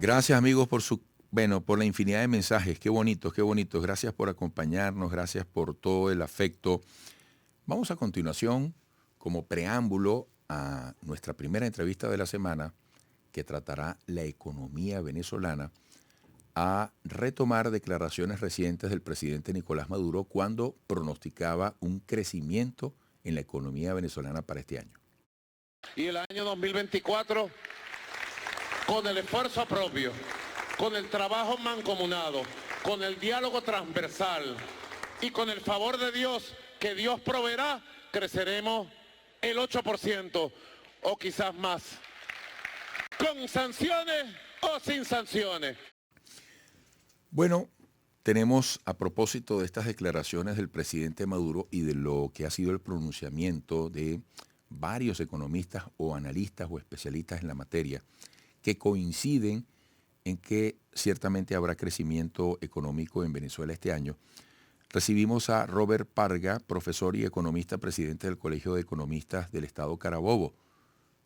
Gracias amigos por la infinidad de mensajes. Qué bonitos, qué bonitos. Gracias por acompañarnos, gracias por todo el afecto. Vamos a continuación, como preámbulo a nuestra primera entrevista de la semana, que tratará la economía venezolana, a retomar declaraciones recientes del presidente Nicolás Maduro cuando pronosticaba un crecimiento en la economía venezolana para este año. Y el año 2024, con el esfuerzo propio, con el trabajo mancomunado, con el diálogo transversal y con el favor de Dios, que Dios proveerá, creceremos el 8% o quizás más. Con sanciones o sin sanciones. Bueno, tenemos, a propósito de estas declaraciones del presidente Maduro y de lo que ha sido el pronunciamiento de varios economistas o analistas o especialistas en la materia, que coinciden en que ciertamente habrá crecimiento económico en Venezuela este año, recibimos a Robert Parga, profesor y economista, presidente del Colegio de Economistas del Estado Carabobo.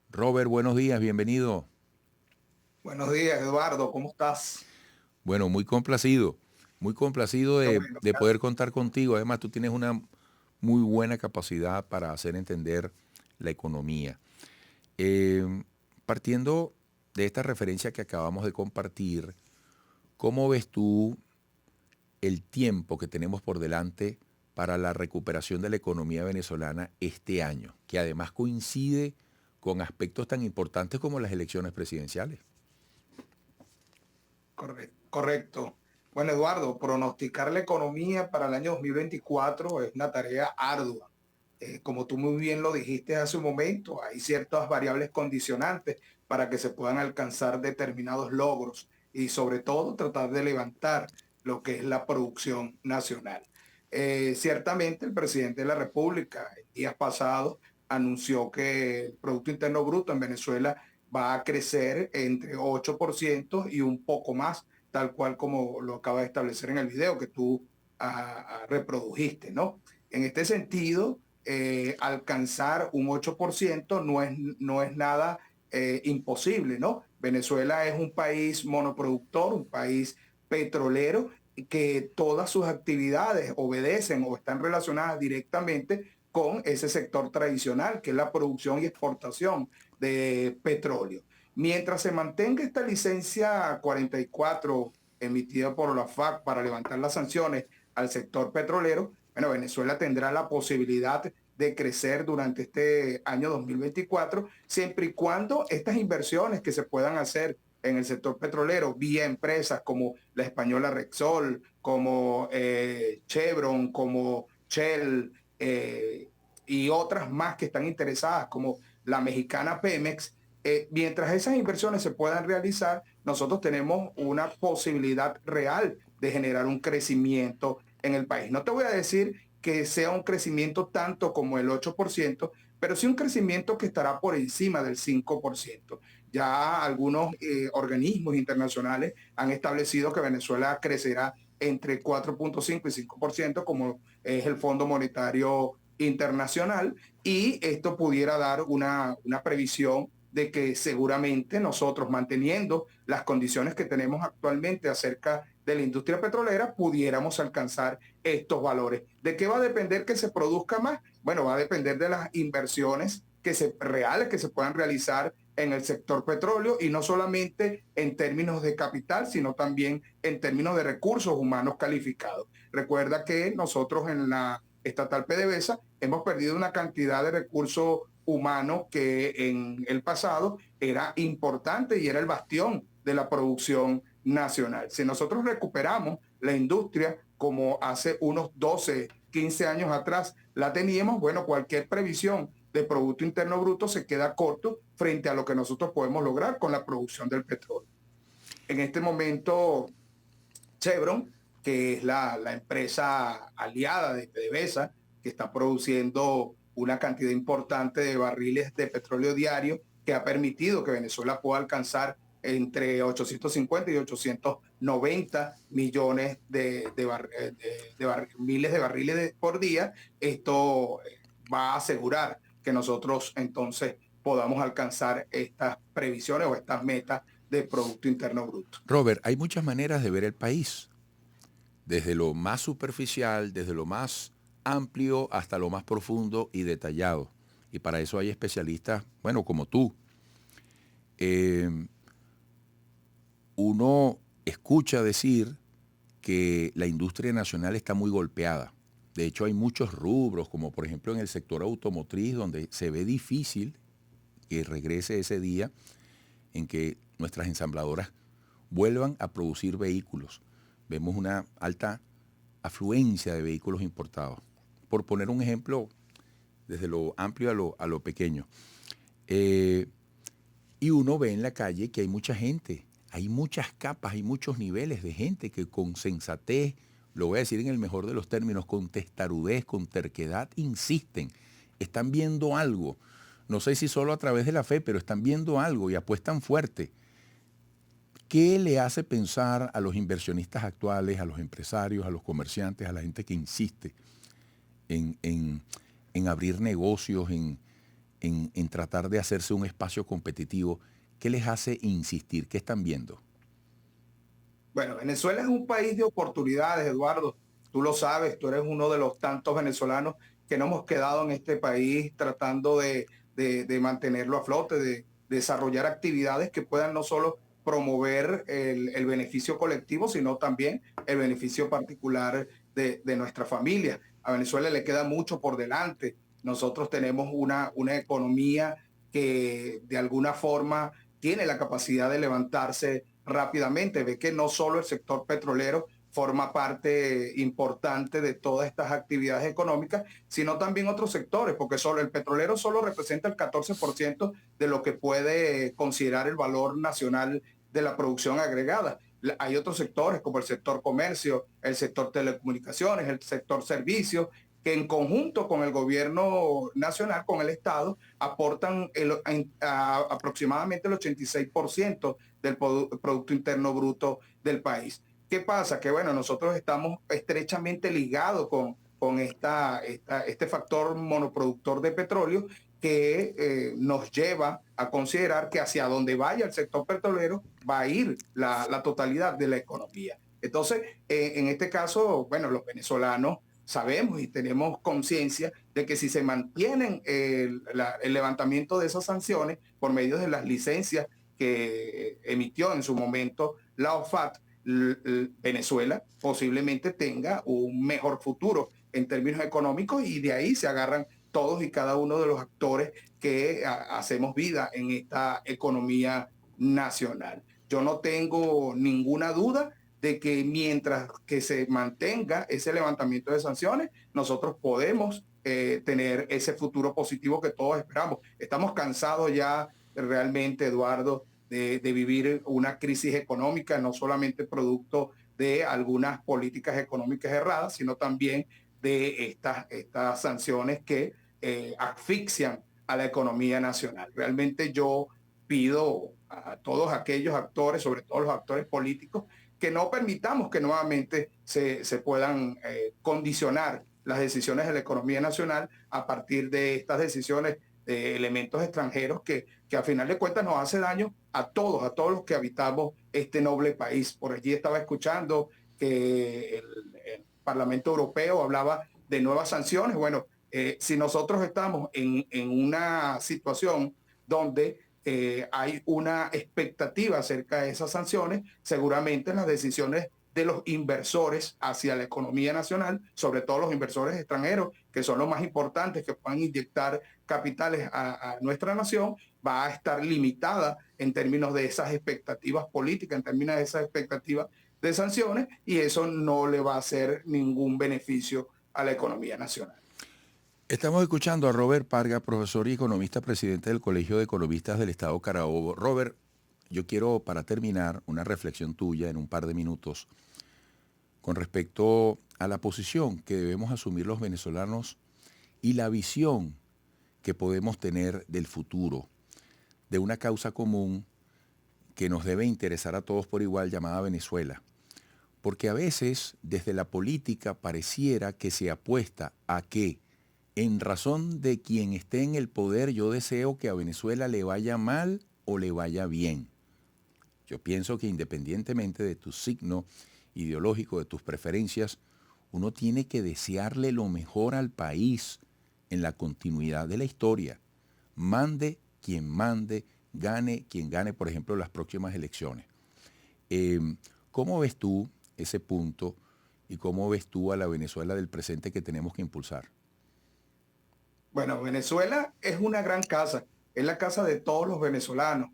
Robert, buenos días, bienvenido. Buenos días, Eduardo, ¿cómo estás? Bueno, muy complacido de poder contar contigo. Además, tú tienes una muy buena capacidad para hacer entender la economía. Partiendo de esta referencia que acabamos de compartir, ¿cómo ves tú el tiempo que tenemos por delante para la recuperación de la economía venezolana este año, que además coincide con aspectos tan importantes como las elecciones presidenciales? Correcto. Bueno, Eduardo, pronosticar la economía para el año 2024 es una tarea ardua. Como tú muy bien lo dijiste hace un momento, hay ciertas variables condicionantes para que se puedan alcanzar determinados logros y sobre todo tratar de levantar lo que es la producción nacional. Ciertamente el presidente de la República el días pasados anunció que el Producto Interno Bruto en Venezuela va a crecer entre 8% y un poco más, tal cual como lo acaba de establecer en el video que tú reprodujiste, ¿no? En este sentido, alcanzar un 8% no es nada imposible, ¿no? Venezuela es un país monoproductor, un país petrolero, que todas sus actividades obedecen o están relacionadas directamente con ese sector tradicional, que es la producción y exportación de petróleo. Mientras se mantenga esta licencia 44 emitida por la FAC para levantar las sanciones al sector petrolero, bueno, Venezuela tendrá la posibilidad de crecer durante este año 2024, siempre y cuando estas inversiones que se puedan hacer en el sector petrolero, vía empresas como la española Repsol, como Chevron, como Shell y otras más que están interesadas, como la mexicana Pemex, mientras esas inversiones se puedan realizar, nosotros tenemos una posibilidad real de generar un crecimiento en el país. No te voy a decir que sea un crecimiento tanto como el 8%, pero sí un crecimiento que estará por encima del 5%. Ya algunos organismos internacionales han establecido que Venezuela crecerá entre 4.5 y 5%, como es el Fondo Monetario Internacional, y esto pudiera dar una previsión de que seguramente nosotros, manteniendo las condiciones que tenemos actualmente acerca de la industria petrolera, pudiéramos alcanzar estos valores. ¿De qué va a depender que se produzca más? Bueno, va a depender de las inversiones reales que se puedan realizar en el sector petróleo, y no solamente en términos de capital, sino también en términos de recursos humanos calificados. Recuerda que nosotros en la estatal PDVSA hemos perdido una cantidad de recursos humanos que en el pasado era importante y era el bastión de la producción nacional. Si nosotros recuperamos la industria como hace unos 12, 15 años atrás la teníamos, bueno, cualquier previsión de Producto Interno Bruto se queda corto frente a lo que nosotros podemos lograr con la producción del petróleo. En este momento, Chevron, que es la empresa aliada de PDVSA, que está produciendo una cantidad importante de barriles de petróleo diario, que ha permitido que Venezuela pueda alcanzar entre 850 y 890 millones miles de barriles por día. Esto va a asegurar que nosotros entonces podamos alcanzar estas previsiones o estas metas de Producto Interno Bruto. Robert, hay muchas maneras de ver el país, desde lo más superficial, desde lo más amplio hasta lo más profundo y detallado. Y para eso hay especialistas, bueno, como tú. Uno escucha decir que la industria nacional está muy golpeada. De hecho, hay muchos rubros, como por ejemplo en el sector automotriz, donde se ve difícil que regrese ese día en que nuestras ensambladoras vuelvan a producir vehículos. Vemos una alta afluencia de vehículos importados. Por poner un ejemplo, desde lo amplio a lo pequeño. Y uno ve en la calle que hay mucha gente, hay muchas capas, hay muchos niveles de gente que con sensatez, lo voy a decir en el mejor de los términos, con testarudez, con terquedad, insisten. Están viendo algo. No sé si solo a través de la fe, pero están viendo algo y apuestan fuerte. ¿Qué le hace pensar a los inversionistas actuales, a los empresarios, a los comerciantes, a la gente que insiste en abrir negocios, en tratar de hacerse un espacio competitivo? ¿Qué les hace insistir? ¿Qué están viendo? Bueno, Venezuela es un país de oportunidades, Eduardo. Tú lo sabes, tú eres uno de los tantos venezolanos que no hemos quedado en este país tratando de mantenerlo a flote, de desarrollar actividades que puedan no solo promover el beneficio colectivo, sino también el beneficio particular de nuestra familia. A Venezuela le queda mucho por delante. Nosotros tenemos una economía que de alguna forma tiene la capacidad de levantarse rápidamente. Ve que no solo el sector petrolero forma parte importante de todas estas actividades económicas, sino también otros sectores, porque solo el petrolero solo representa el 14% de lo que puede considerar el valor nacional de la producción agregada. Hay otros sectores como el sector comercio, el sector telecomunicaciones, el sector servicios, que en conjunto con el gobierno nacional, con el Estado, aportan aproximadamente el 86% del Producto Interno Bruto del país. ¿Qué pasa? Que bueno, nosotros estamos estrechamente ligados con este factor monoproductor de petróleo que nos lleva a considerar que hacia donde vaya el sector petrolero va a ir la totalidad de la economía. Entonces, en este caso, bueno, los venezolanos sabemos y tenemos conciencia de que si se mantienen el levantamiento de esas sanciones por medio de las licencias que emitió en su momento la OFAC, Venezuela posiblemente tenga un mejor futuro en términos económicos y de ahí se agarran todos y cada uno de los actores que hacemos vida en esta economía nacional. Yo no tengo ninguna duda de que mientras que se mantenga ese levantamiento de sanciones, nosotros podemos tener ese futuro positivo que todos esperamos. Estamos cansados ya realmente, Eduardo, de vivir una crisis económica, no solamente producto de algunas políticas económicas erradas, sino también de estas sanciones que asfixian a la economía nacional. Realmente yo pido a todos aquellos actores, sobre todo los actores políticos, que no permitamos que nuevamente se puedan condicionar las decisiones de la economía nacional a partir de estas decisiones de elementos extranjeros que a final de cuentas nos hace daño a todos los que habitamos este noble país. Por allí estaba escuchando que el Parlamento Europeo hablaba de nuevas sanciones. Bueno, si nosotros estamos en una situación donde hay una expectativa acerca de esas sanciones, seguramente las decisiones de los inversores hacia la economía nacional, sobre todo los inversores extranjeros, que son los más importantes, que puedan inyectar capitales a nuestra nación, va a estar limitada en términos de esas expectativas políticas, en términos de esas expectativas de sanciones, y eso no le va a hacer ningún beneficio a la economía nacional. Estamos escuchando a Robert Parga, profesor y economista, presidente del Colegio de Economistas del Estado Carabobo. Robert, yo quiero, para terminar, una reflexión tuya en un par de minutos con respecto a la posición que debemos asumir los venezolanos y la visión que podemos tener del futuro, de una causa común que nos debe interesar a todos por igual, llamada Venezuela. Porque a veces, desde la política, pareciera que se apuesta a que, en razón de quien esté en el poder, yo deseo que a Venezuela le vaya mal o le vaya bien. Yo pienso que independientemente de tu signo ideológico, de tus preferencias, uno tiene que desearle lo mejor al país en la continuidad de la historia. Mande quien mande, gane quien gane, por ejemplo, las próximas elecciones. ¿Cómo ves tú ese punto y cómo ves tú a la Venezuela del presente que tenemos que impulsar? Bueno, Venezuela es una gran casa, es la casa de todos los venezolanos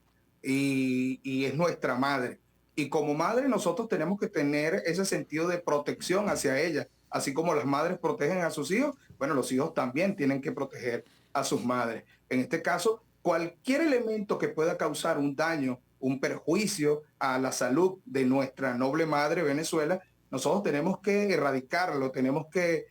y es nuestra madre. Y como madre nosotros tenemos que tener ese sentido de protección hacia ella, así como las madres protegen a sus hijos, bueno, los hijos también tienen que proteger a sus madres. En este caso, cualquier elemento que pueda causar un daño, un perjuicio a la salud de nuestra noble madre Venezuela, nosotros tenemos que erradicarlo, tenemos que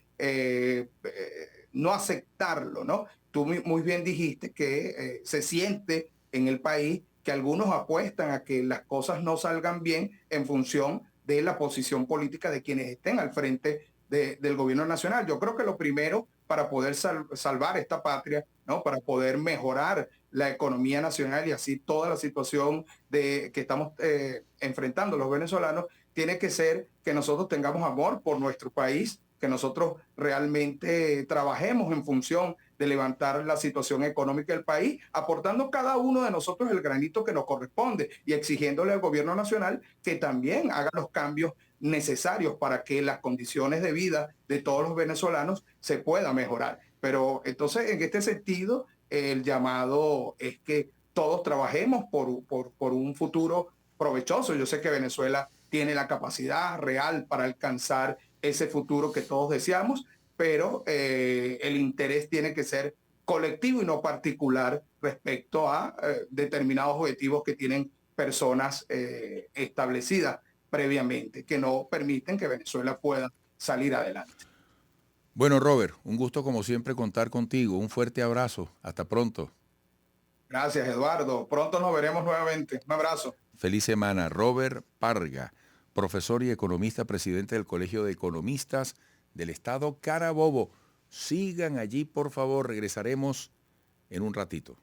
no aceptarlo, ¿no? Tú muy bien dijiste que se siente en el país que algunos apuestan a que las cosas no salgan bien en función de la posición política de quienes estén al frente del gobierno nacional. Yo creo que lo primero para poder salvar esta patria, ¿no? Para poder mejorar la economía nacional y así toda la situación que estamos enfrentando los venezolanos, tiene que ser que nosotros tengamos amor por nuestro país, que nosotros realmente trabajemos en función de levantar la situación económica del país, aportando cada uno de nosotros el granito que nos corresponde y exigiéndole al gobierno nacional que también haga los cambios necesarios para que las condiciones de vida de todos los venezolanos se puedan mejorar. Pero entonces, en este sentido, el llamado es que todos trabajemos por un futuro provechoso. Yo sé que Venezuela tiene la capacidad real para alcanzar ese futuro que todos deseamos, pero el interés tiene que ser colectivo y no particular respecto a determinados objetivos que tienen personas establecidas previamente, que no permiten que Venezuela pueda salir adelante. Bueno, Robert, un gusto como siempre contar contigo. Un fuerte abrazo. Hasta pronto. Gracias, Eduardo. Pronto nos veremos nuevamente. Un abrazo. Feliz semana. Robert Parga, profesor y economista, presidente del Colegio de Economistas del Estado Carabobo. Sigan allí, por favor. Regresaremos en un ratito.